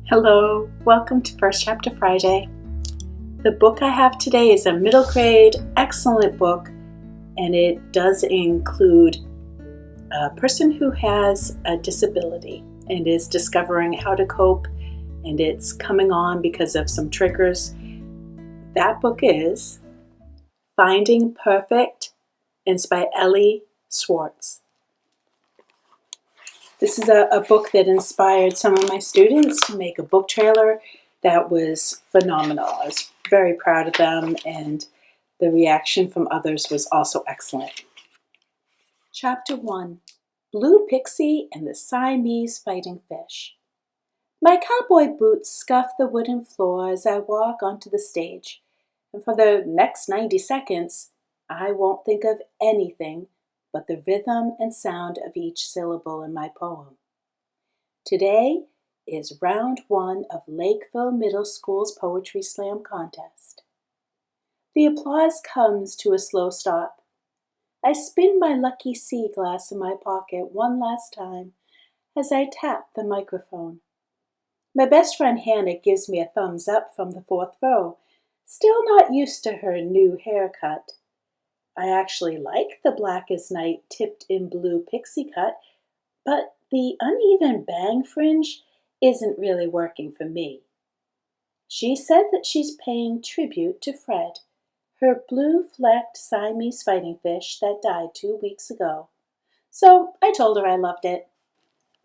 Hello, welcome to First Chapter Friday. The book I have today is a middle grade, excellent book, and it does include a person who has a disability and is discovering how to cope, and it's coming on because of some triggers. That book is Finding Perfect, and it's by Elly Swartz. This is a book that inspired some of my students to make a book trailer that was phenomenal. I was very proud of them, and the reaction from others was also excellent. Chapter 1, Blue Pixie and the Siamese Fighting Fish. My cowboy boots scuff the wooden floor as I walk onto the stage, and for the next 90 seconds, I won't think of anything but the rhythm and sound of each syllable in my poem. Today is round 1 of Lakeville Middle School's Poetry Slam contest. The applause comes to a slow stop. I spin my lucky sea glass in my pocket one last time as I tap the microphone. My best friend Hannah gives me a thumbs up from the 4th row, still not used to her new haircut. I actually like the black as night tipped in blue pixie cut, but the uneven bang fringe isn't really working for me. She said that she's paying tribute to Fred, her blue-flecked Siamese fighting fish that died 2 weeks ago. So I told her I loved it.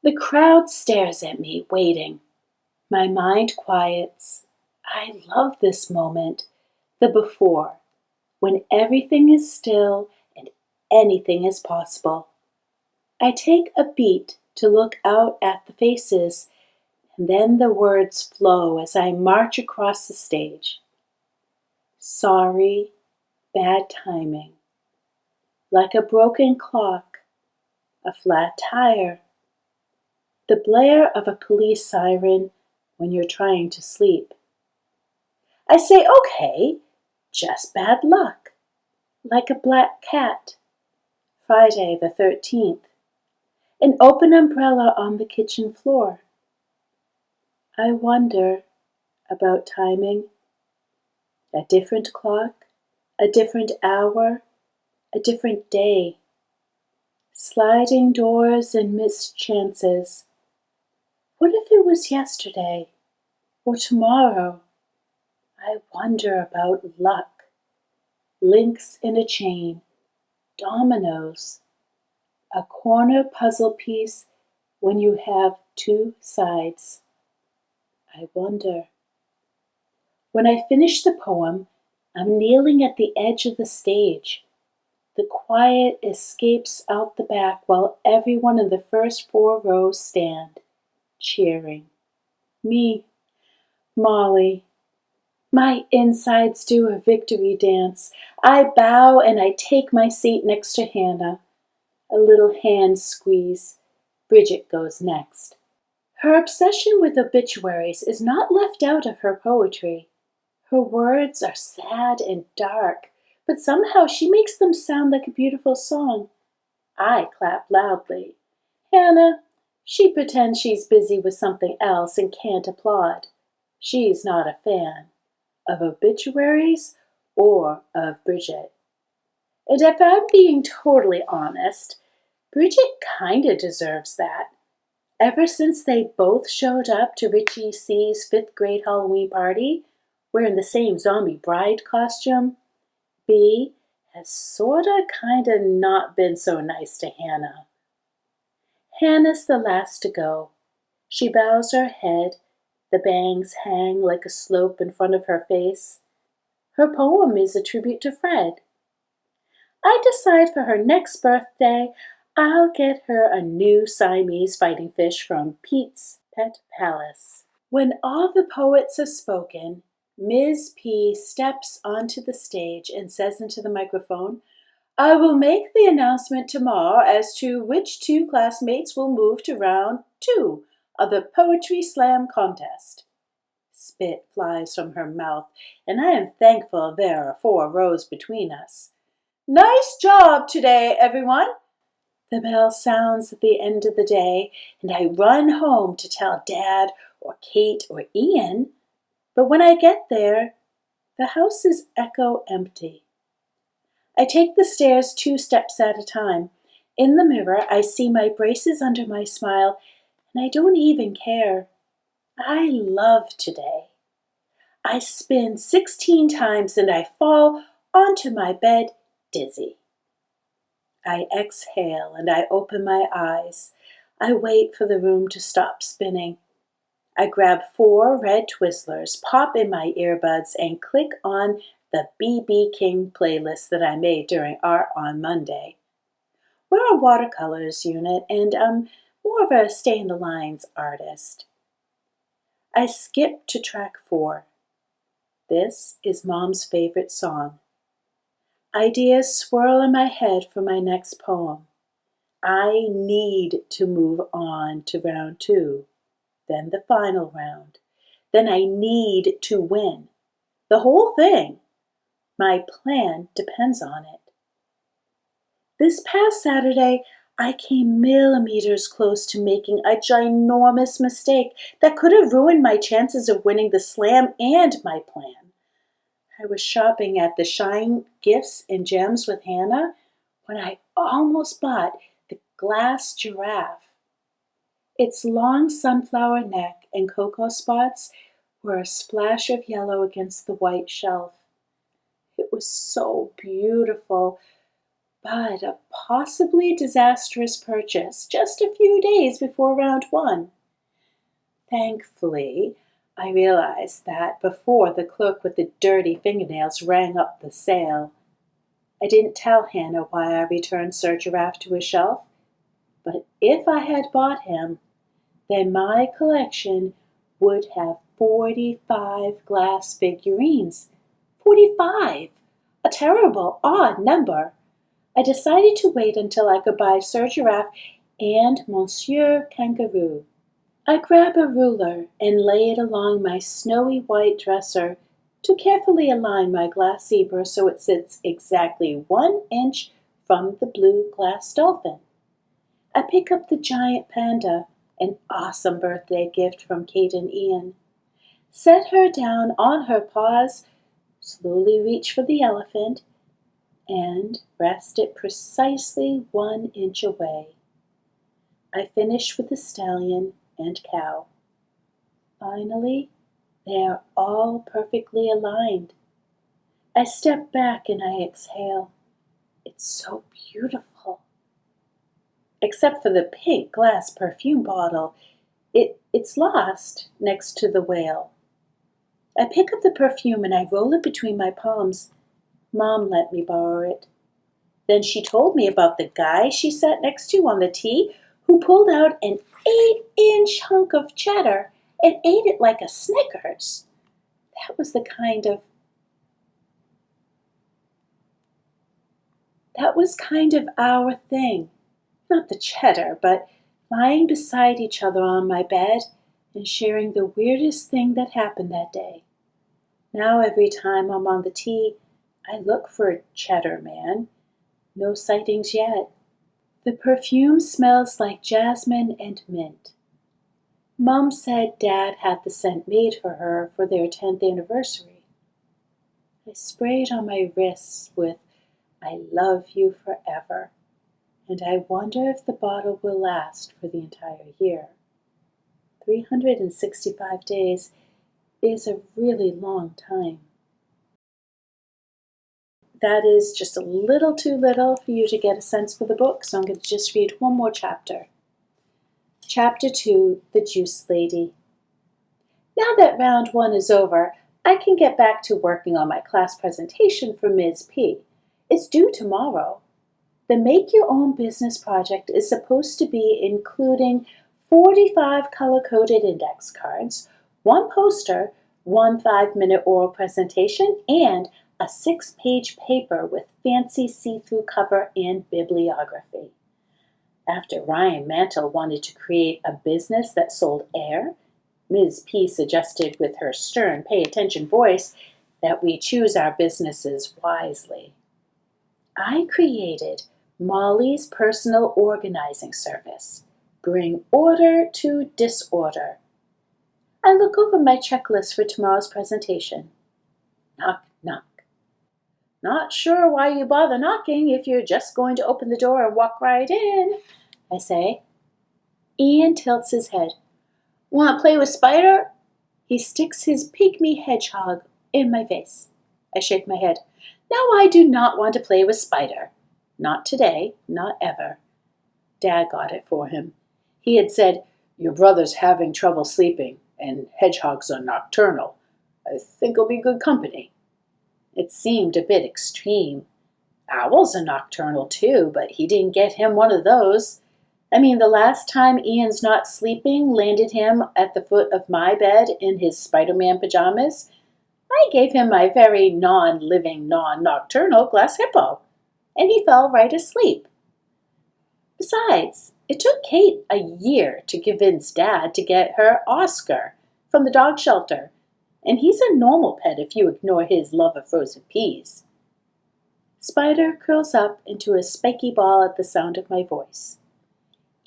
The crowd stares at me, waiting. My mind quiets. I love this moment, the before, when everything is still and anything is possible. I take a beat to look out at the faces, and then the words flow as I march across the stage. Sorry, bad timing. Like a broken clock, a flat tire. The blare of a police siren when you're trying to sleep. I say, okay, just bad luck. Like a black cat. Friday the 13th. An open umbrella on the kitchen floor. I wonder about timing. A different clock, a different hour, a different day. Sliding doors and missed chances. What if it was yesterday or tomorrow? I wonder about luck. Links in a chain. Dominoes. A corner puzzle piece when you have 2 sides. I wonder. When I finish the poem, I'm kneeling at the edge of the stage. The quiet escapes out the back while everyone in the first 4 rows stand, cheering. Me, Molly. My insides do a victory dance. I bow and I take my seat next to Hannah. A little hand squeeze. Bridget goes next. Her obsession with obituaries is not left out of her poetry. Her words are sad and dark, but somehow she makes them sound like a beautiful song. I clap loudly. Hannah, she pretends she's busy with something else and can't applaud. She's not a fan of obituaries or of Bridget. And if I'm being totally honest, Bridget kinda deserves that. Ever since they both showed up to Richie C's 5th grade Halloween party, wearing the same zombie bride costume, B has sorta kinda not been so nice to Hannah. Hannah's the last to go. She bows her head, the bangs hang like a slope in front of her face. Her poem is a tribute to Fred. I decide for her next birthday, I'll get her a new Siamese fighting fish from Pete's Pet Palace. When all the poets have spoken, Ms. P steps onto the stage and says into the microphone, I will make the announcement tomorrow as to which 2 classmates will move to round 2 of the Poetry Slam contest. Spit flies from her mouth, and I am thankful there are 4 rows between us. Nice job today, everyone. The bell sounds at the end of the day, and I run home to tell Dad or Kate or Ian, but when I get there, the house is echo empty. I take the stairs 2 steps at a time. In the mirror, I see my braces under my smile, and I don't even care. I love today. I spin 16 times and I fall onto my bed dizzy. I exhale and I open my eyes. I wait for the room to stop spinning. I grab 4 red Twizzlers, pop in my earbuds, and click on the B.B. King playlist that I made during Art on Monday. We're a watercolors unit, and I'm more of a stay-in-the-lines artist. I skip to track 4. This is Mom's favorite song. Ideas swirl in my head for my next poem. I need to move on to round 2, then the final round. Then I need to win. The whole thing. My plan depends on it. This past Saturday, I came millimeters close to making a ginormous mistake that could have ruined my chances of winning the slam and my plan. I was shopping at the Shine Gifts and Gems with Hannah when I almost bought the glass giraffe. Its long sunflower neck and cocoa spots were a splash of yellow against the white shelf. It was so beautiful, but a possibly disastrous purchase just a few days before round 1. Thankfully, I realized that before the clerk with the dirty fingernails rang up the sale. I didn't tell Hannah why I returned Sir Giraffe to his shelf, but if I had bought him, then my collection would have 45 glass figurines. 45! A terrible, odd number. I decided to wait until I could buy Sir Giraffe and Monsieur Kangaroo. I grab a ruler and lay it along my snowy white dresser to carefully align my glass zebra so it sits exactly 1 inch from the blue glass dolphin. I pick up the giant panda, an awesome birthday gift from Kate and Ian. Set her down on her paws, slowly reach for the elephant, and rest it precisely 1 inch away. I finish with the stallion and cow. Finally, they are all perfectly aligned. I step back and I exhale. It's so beautiful. Except for the pink glass perfume bottle. It's lost next to the whale. I pick up the perfume and I roll it between my palms. Mom let me borrow it. Then she told me about the guy she sat next to on the tee who pulled out an 8-inch hunk of cheddar and ate it like a Snickers. That was kind of our thing. Not the cheddar, but lying beside each other on my bed and sharing the weirdest thing that happened that day. Now every time I'm on the tee, I look for a cheddar man. No sightings yet. The perfume smells like jasmine and mint. Mom said Dad had the scent made for her for their 10th anniversary. I spray it on my wrists with "I love you forever," and I wonder if the bottle will last for the entire year. 365 days is a really long time. That is just a little too little for you to get a sense for the book, so I'm going to just read one more chapter. Chapter 2, The Juice Lady. Now that round 1 is over, I can get back to working on my class presentation for Ms. P. It's due tomorrow. The Make Your Own Business project is supposed to be including 45 color-coded index cards, 1 poster, 1 5-minute oral presentation, and a 6-page paper with fancy see-through cover and bibliography. After Ryan Mantle wanted to create a business that sold air, Ms. P suggested with her stern, pay-attention voice that we choose our businesses wisely. I created Molly's personal organizing service. Bring order to disorder. I look over my checklist for tomorrow's presentation. Knock, knock. Not sure why you bother knocking if you're just going to open the door and walk right in, I say. Ian tilts his head. Want to play with Spider? He sticks his pygmy hedgehog in my face. I shake my head. No, I do not want to play with Spider. Not today, not ever. Dad got it for him. He had said, your brother's having trouble sleeping, and hedgehogs are nocturnal. I think he'll be good company. It seemed a bit extreme. Owls are nocturnal too, but he didn't get him one of those. I mean, the last time Ian's not sleeping landed him at the foot of my bed in his Spider-Man pajamas, I gave him my very non-living, non-nocturnal glass hippo, and he fell right asleep. Besides, it took Kate a year to convince Dad to get her Oscar from the dog shelter, and he's a normal pet if you ignore his love of frozen peas. Spider curls up into a spiky ball at the sound of my voice.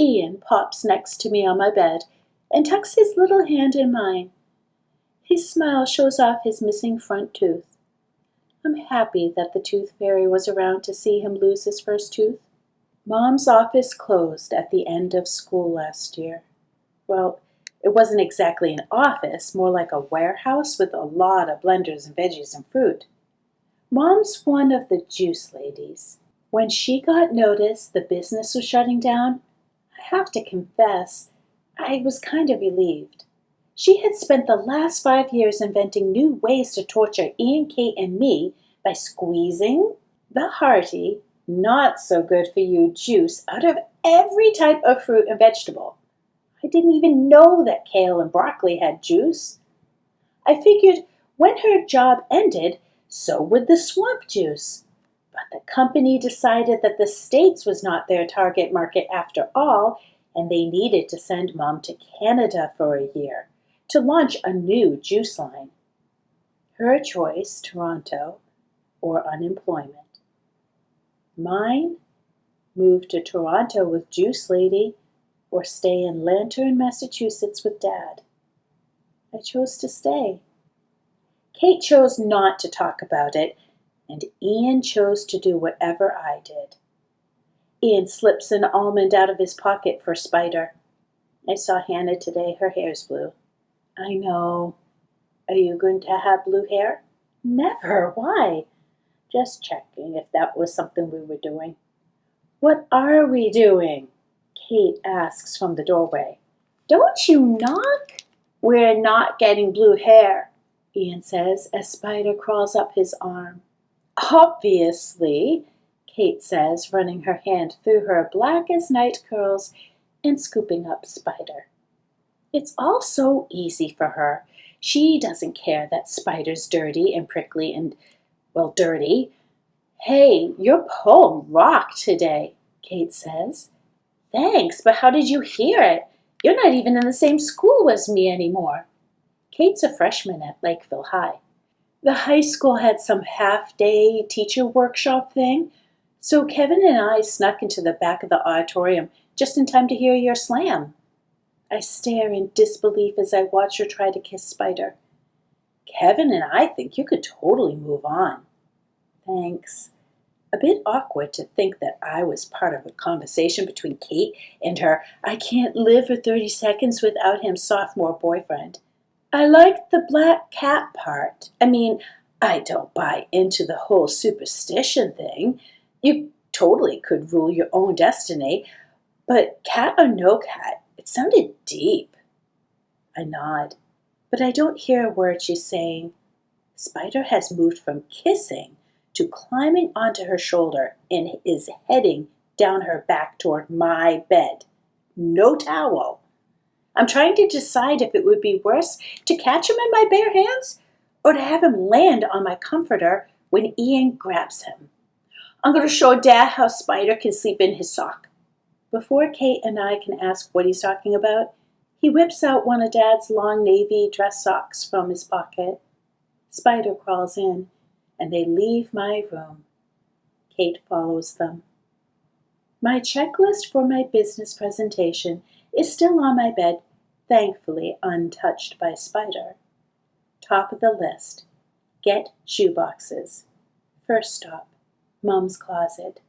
Ian pops next to me on my bed and tucks his little hand in mine. His smile shows off his missing front tooth. I'm happy that the tooth fairy was around to see him lose his first tooth. Mom's office closed at the end of school last year. Well, it wasn't exactly an office, more like a warehouse with a lot of blenders and veggies and fruit. Mom's one of the juice ladies. When she got notice the business was shutting down, I have to confess, I was kind of relieved. She had spent the last 5 years inventing new ways to torture Ian, Kate, and me by squeezing the hearty, not-so-good-for-you juice out of every type of fruit and vegetable. I didn't even know that kale and broccoli had juice. I figured when her job ended, so would the swamp juice. But the company decided that the States was not their target market after all, and they needed to send Mom to Canada for a year to launch a new juice line. Her choice, Toronto or unemployment. Mine, move to Toronto with Juice Lady or stay in Lantern, Massachusetts with Dad. I chose to stay. Kate chose not to talk about it, and Ian chose to do whatever I did. Ian slips an almond out of his pocket for Spider. I saw Hannah today. Her hair's blue. I know. Are you going to have blue hair? Never. Why? Just checking if that was something we were doing. What are we doing? Kate asks from the doorway. Don't you knock? We're not getting blue hair, Ian says as Spider crawls up his arm. Obviously, Kate says, running her hand through her black-as-night curls and scooping up Spider. It's all so easy for her. She doesn't care that Spider's dirty and prickly and, well, dirty. Hey, your poem rocked today, Kate says. Thanks, but how did you hear it? You're not even in the same school as me anymore. Kate's a freshman at Lakeville High. The high school had some half-day teacher workshop thing, so Kevin and I snuck into the back of the auditorium just in time to hear your slam. I stare in disbelief as I watch her try to kiss Spider. Kevin and I think you could totally move on. Thanks. A bit awkward to think that I was part of a conversation between Kate and her I can't live for 30 seconds without him sophomore boyfriend. I liked the black cat part. I mean, I don't buy into the whole superstition thing. You totally could rule your own destiny. But cat or no cat, it sounded deep. I nod, but I don't hear a word she's saying. Spider has moved from kissing to climbing onto her shoulder and is heading down her back toward my bed. No towel. I'm trying to decide if it would be worse to catch him in my bare hands or to have him land on my comforter when Ian grabs him. I'm going to show Dad how Spider can sleep in his sock. Before Kate and I can ask what he's talking about, he whips out one of Dad's long navy dress socks from his pocket. Spider crawls in, and they leave my room. Kate follows them. My checklist for my business presentation is still on my bed, thankfully untouched by Spider. Top of the list, get shoeboxes. First stop, Mom's closet.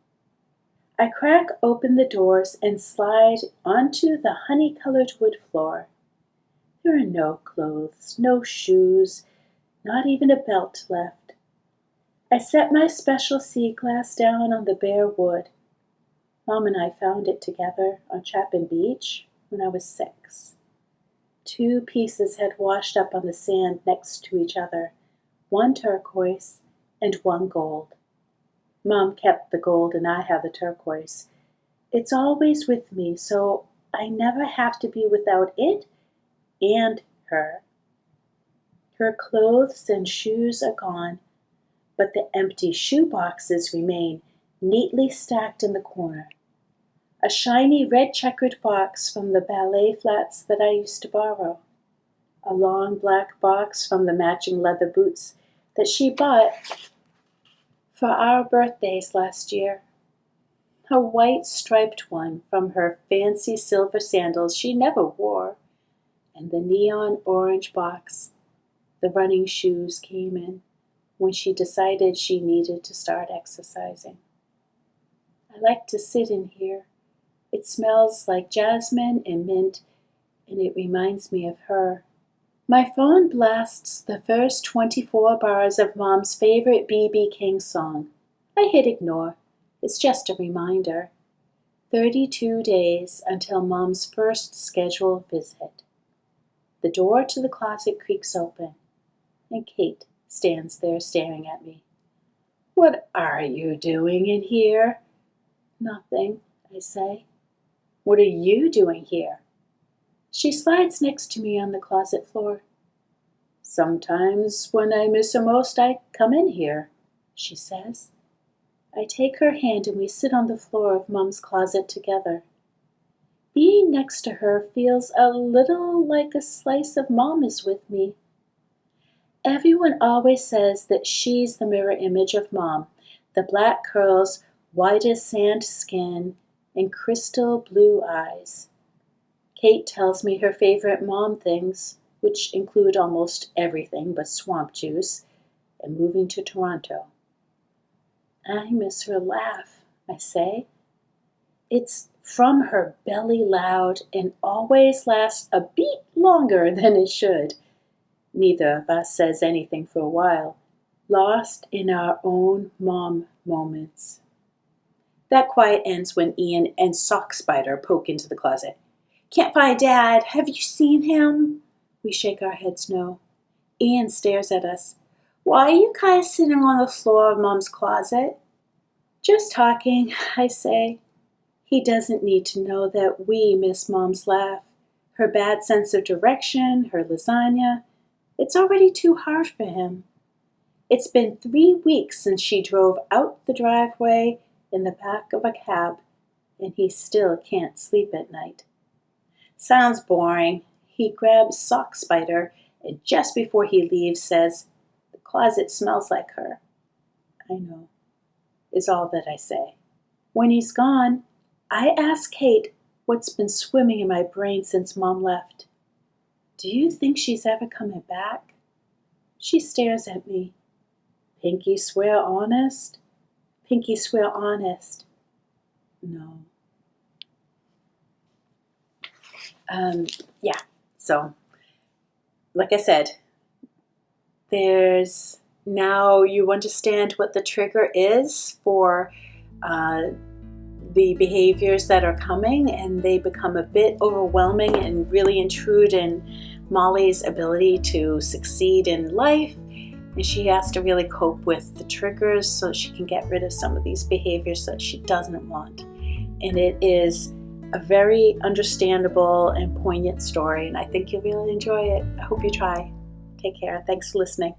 I crack open the doors and slide onto the honey-colored wood floor. There are no clothes, no shoes, not even a belt left. I set my special sea glass down on the bare wood. Mom and I found it together on Chapin Beach when I was 6. 2 pieces had washed up on the sand next to each other, one turquoise and one gold. Mom kept the gold and I have the turquoise. It's always with me, so I never have to be without it and her. Her clothes and shoes are gone, but the empty shoe boxes remain neatly stacked in the corner. A shiny red checkered box from the ballet flats that I used to borrow. A long black box from the matching leather boots that she bought for our birthdays last year. A white striped one from her fancy silver sandals she never wore, and the neon orange box the running shoes came in when she decided she needed to start exercising. I like to sit in here. It smells like jasmine and mint, and it reminds me of her. My phone blasts the first 24 bars of Mom's favorite B.B. King song. I hit ignore. It's just a reminder. 32 days until Mom's first scheduled visit. The door to the closet creaks open, and Kate stands there staring at me. "What are you doing in here?" "Nothing," I say. "What are you doing here?" She slides next to me on the closet floor. "Sometimes when I miss her most, I come in here," she says. I take her hand and we sit on the floor of Mom's closet together. Being next to her feels a little like a slice of Mom is with me. Everyone always says that she's the mirror image of Mom, the black curls, white as sand skin, and crystal blue eyes. Kate tells me her favorite Mom things, which include almost everything but swamp juice, and moving to Toronto. I miss her laugh, I say. It's from her belly loud and always lasts a beat longer than it should. Neither of us says anything for a while, lost in our own Mom moments. That quiet ends when Ian and Sock Spider poke into the closet. "Can't find Dad. Have you seen him?" We shake our heads no. Ian stares at us. "Why are you guys sitting on the floor of Mom's closet?" "Just talking," I say. He doesn't need to know that we miss Mom's laugh, her bad sense of direction, her lasagna. It's already too hard for him. It's been 3 weeks since she drove out the driveway in the back of a cab, and he still can't sleep at night. Sounds boring. He grabs Sock Spider, and just before he leaves says, "The closet smells like her." "I know," is all that I say. When he's gone, I ask Kate what's been swimming in my brain since Mom left. "Do you think she's ever coming back?" She stares at me. "Pinky swear honest?" "Pinky swear honest." No. So, like I said, there's now you understand what the trigger is for the behaviors that are coming, and they become a bit overwhelming and really intrude in Molly's ability to succeed in life, and she has to really cope with the triggers so she can get rid of some of these behaviors that she doesn't want. And it is a very understandable and poignant story, and I think you'll really enjoy it. I hope you try. Take care. Thanks for listening.